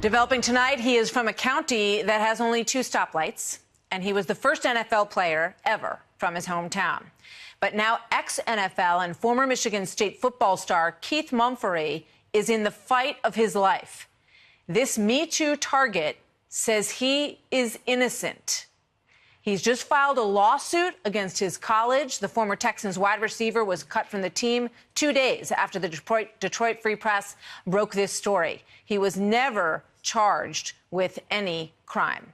Developing tonight, he is from a county that has only 2 stoplights, and he was the first NFL player ever from his hometown. But now ex-NFL and former Michigan State football star Keith Mumphery is in the fight of his life. This Me Too target says he is innocent. He's just filed a lawsuit against his college. The former Texans wide receiver was cut from the team 2 days after the Detroit Free Press broke this story. He was never charged with any crime.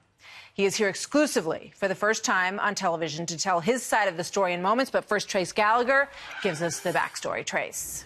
He is here exclusively for the first time on television to tell his side of the story in moments. But first, Trace Gallagher gives us the backstory. Trace.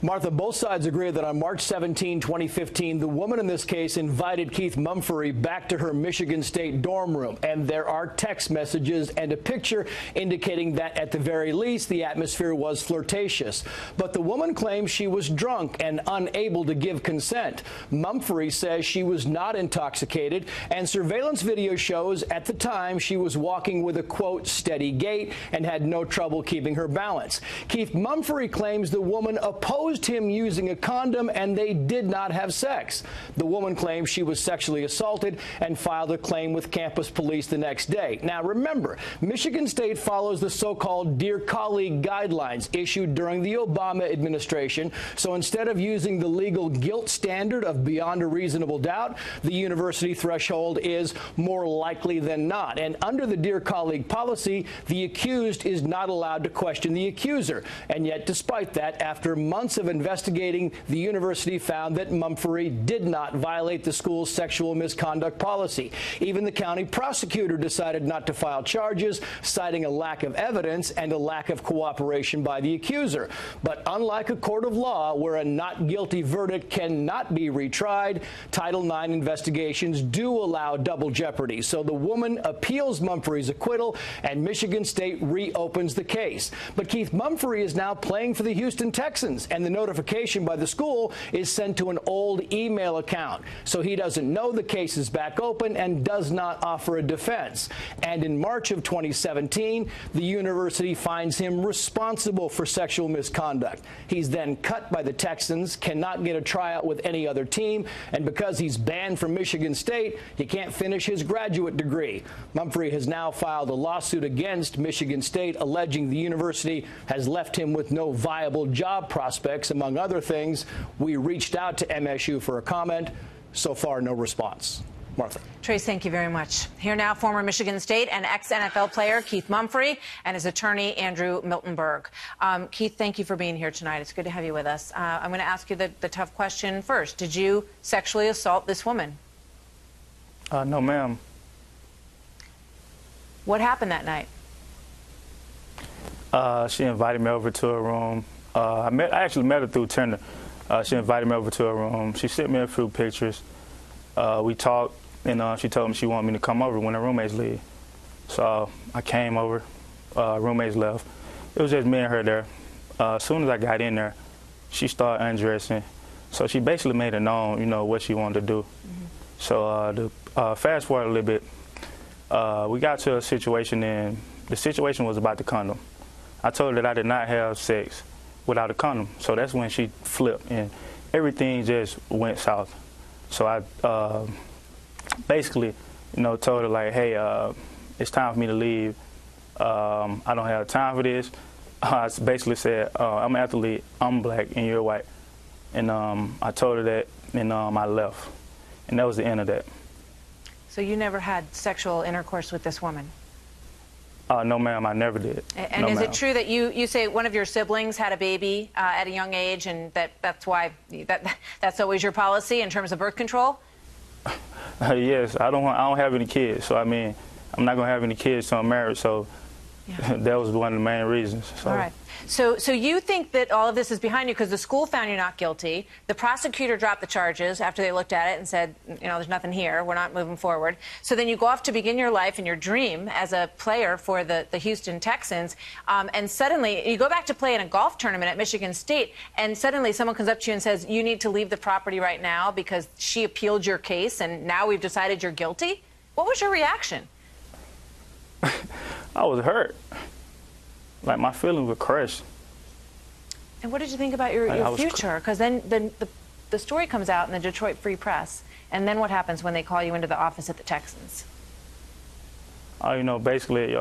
Martha, both sides agree that on March 17, 2015, the woman in this case invited Keith Mumphery back to her Michigan State dorm room. And there are text messages and a picture indicating that at the very least the atmosphere was flirtatious. But the woman claims she was drunk and unable to give consent. Mumphery says she was not intoxicated, and surveillance video shows at the time she was walking with a, quote, steady gait and had no trouble keeping her balance. Keith Mumphery claims the woman opposed him using a condom and they did not have sex. The woman claims she was sexually assaulted and filed a claim with campus police the next day. Now remember, Michigan State follows the so-called Dear Colleague guidelines issued during the Obama administration. So instead of using the legal guilt standard of beyond a reasonable doubt, the university threshold is more likely than not. And under the Dear Colleague policy, the accused is not allowed to question the accuser. And yet, despite that, after months of investigating, the university found that Mumphery did not violate the school's sexual misconduct policy. Even the county prosecutor decided not to file charges, citing a lack of evidence and a lack of cooperation by the accuser. But unlike a court of law where a not guilty verdict cannot be retried, Title IX investigations do allow double jeopardy. So the woman appeals Mumphery's acquittal and Michigan State reopens the case. But Keith Mumphery is now playing for the Houston Texans, and the notification by the school is sent to an old email account. So he doesn't know the case is back open and does not offer a defense. And in March of 2017, the university finds him responsible for sexual misconduct. He's then cut by the Texans, cannot get a tryout with any other team, and because he's banned from Michigan State, he can't finish his graduate degree. Mumphery has now filed a lawsuit against Michigan State, alleging the university has left him with no viable job prospects. Among other things, we reached out to MSU for a comment. So far, no response. Martha. Trace, thank you very much. Here now, former Michigan State and ex-NFL player Keith Mumphery and his attorney, Andrew Miltenberg. Keith, thank you for being here tonight. It's good to have you with us. I'm going to ask you the tough question first. Did you sexually assault this woman? No, ma'am. What happened that night? She invited me over to her room. I actually met her through Tinder. She invited me over to her room. She sent me a few pictures. We talked, and she told me she wanted me to come over when her roommates leave. So I came over. Roommates left. It was just me and her there. As soon as I got in there, she started undressing. So she basically made it known, you know, what she wanted to do. Mm-hmm. So fast forward a little bit. We got to a situation, and the situation was about the condom. I told her that I did not have sex without a condom. So that's when she flipped and everything just went south. So I basically, you know, told her like, hey, it's time for me to leave. I don't have time for this. I basically said, I'm an athlete, I'm black, and you're white. And I told her that, and I left. And that was the end of that. So you never had sexual intercourse with this woman? No, ma'am, I never did. And no, is ma'am. it true that you say one of your siblings had a baby at a young age, and that's why that's always your policy in terms of birth control? Yes, I don't have any kids, so I mean, I'm not gonna have any kids till I'm married. So yeah. That was one of the main reasons. So. All right. So you think that all of this is behind you because the school found you not guilty. The prosecutor dropped the charges after they looked at it and said, you know, there's nothing here. We're not moving forward. So then you go off to begin your life and your dream as a player for the Houston Texans. And suddenly you go back to play in a golf tournament at Michigan State. And suddenly someone comes up to you and says, you need to leave the property right now because she appealed your case and now we've decided you're guilty. What was your reaction? I was hurt. Like, my feelings were crushed. And what did you think about your future? Because then the the story comes out in the Detroit Free Press, and then what happens when they call you into the office at the Texans? Basically,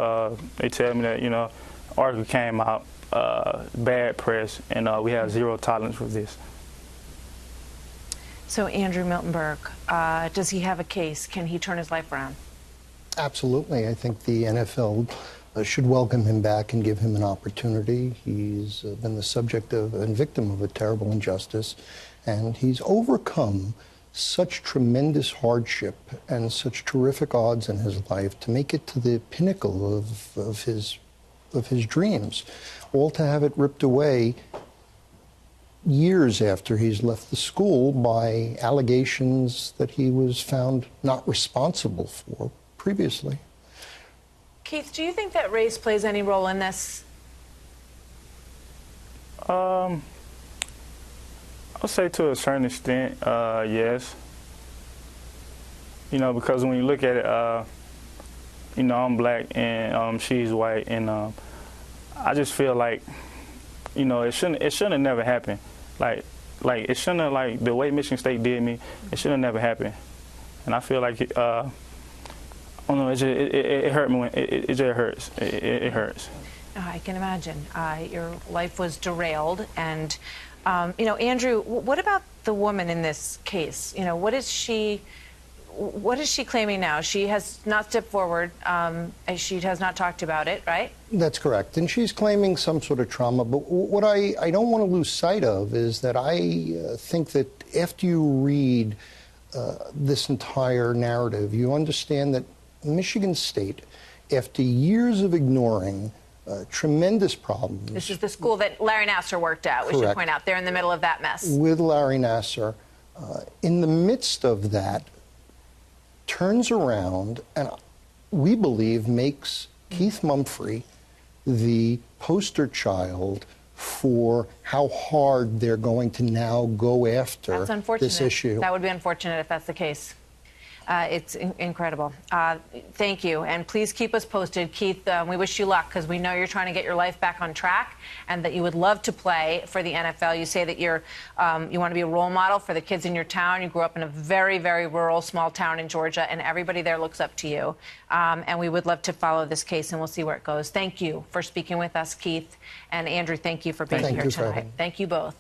they tell me that, article came out, bad press, and we have zero tolerance for this. So, Andrew Miltenberg, does he have a case? Can he turn his life around? Absolutely. I think the NFL should welcome him back and give him an opportunity. He's been the subject of and victim of a terrible injustice, and he's overcome such tremendous hardship and such terrific odds in his life to make it to the pinnacle of his dreams, all to have it ripped away years after he's left the school by allegations that he was found not responsible for previously. Keith, do you think that race plays any role in this? I'll say to a certain extent, yes. Because when you look at it, I'm black and she's white, and I just feel like, it shouldn't have never happened. Like it shouldn't have, like the way Michigan State did me, it shouldn't have never happened. And I feel like it hurt me. It just hurts. It hurts. I can imagine. Your life was derailed, and Andrew, what about the woman in this case? What is she claiming now? She has not stepped forward. She has not talked about it, right? That's correct. And she's claiming some sort of trauma. But what I don't want to lose sight of is that I think that after you read this entire narrative, you understand that Michigan State, after years of ignoring tremendous problems. This is the school that Larry Nassar worked at, we should point out. They're in the middle of that mess. With Larry Nassar. In the midst of that, turns around and we believe makes Keith Mumphery the poster child for how hard they're going to now go after this issue. That would be unfortunate if that's the case. It's incredible. Thank you, and please keep us posted, Keith. We wish you luck because we know you're trying to get your life back on track, and that you would love to play for the NFL. You say that you want to be a role model for the kids in your town. You grew up in a very, very rural, small town in Georgia, and everybody there looks up to you. And we would love to follow this case, and we'll see where it goes. Thank you for speaking with us, Keith, and Andrew. Thank you for being here tonight. Thank you both.